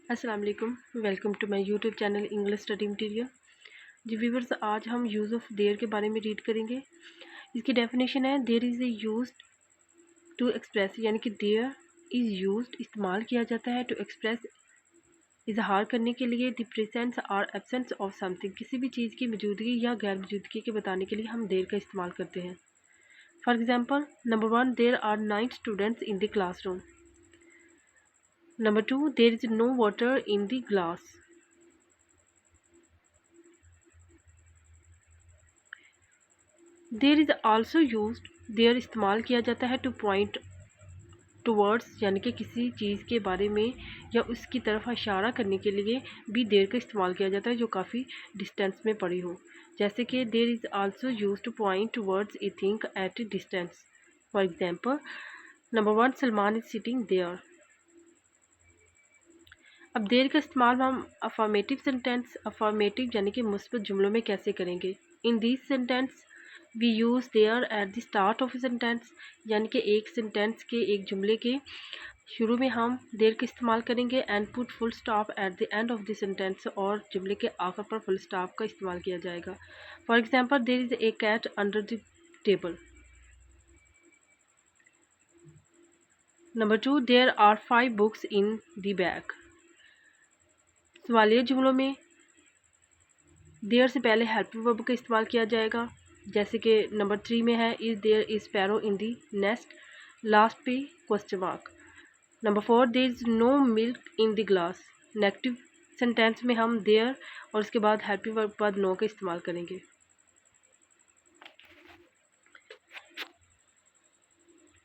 अस्सलाम वालेकुम, welcome to my YouTube channel English study material. जी व्यूवर्स, आज हम यूज़ ऑफ देयर के बारे में रीड करेंगे। इसकी डेफिनेशन है there is a use to express, यानी कि देयर इज़ यूज इस्तेमाल किया जाता है टू एक्सप्रेस इजहार करने के लिए द प्रेजेंस और एब्सेंस ऑफ समथिंग, किसी भी चीज़ की मौजूदगी या गैर मौजूदगी के बताने के लिए हम देयर का इस्तेमाल करते हैं। For example, number 1, there are 9 students in the classroom. Number 2, there is no water in the glass. There is also used, there इस्तेमाल किया जाता है to point towards, यानी कि किसी चीज़ के बारे में या उसकी तरफ इशारा करने के लिए भी there का इस्तेमाल किया जाता है जो काफ़ी डिस्टेंस में पड़ी हो। जैसे कि there is also used to point towards a thing at a distance. For example, number 1, Salman is sitting there. अब देर का इस्तेमाल हम अफर्मेटिव यानी कि मुस्बत जुमलों में कैसे करेंगे। In this sentence we use there at the start of a sentence, यानी कि एक सेंटेंस के, एक जुमले के शुरू में हम देर का इस्तेमाल करेंगे। And put full stop at the end of the sentence, और जुमले के आखिर पर फुल स्टॉप का इस्तेमाल किया जाएगा। For example, there is a cat under the table. Number 2, there are 5 books in the bag. सवालिया जुमलों में देयर से पहले हेल्पिंग वर्ब का इस्तेमाल किया जाएगा। जैसे कि नंबर 3 में है is there is sparrow in the nest, last पे question mark. Number 4, there is no milk in the glass. Negative sentence में हम देयर और उसके बाद हेल्पिंग वर्ब के बाद नो का इस्तेमाल करेंगे।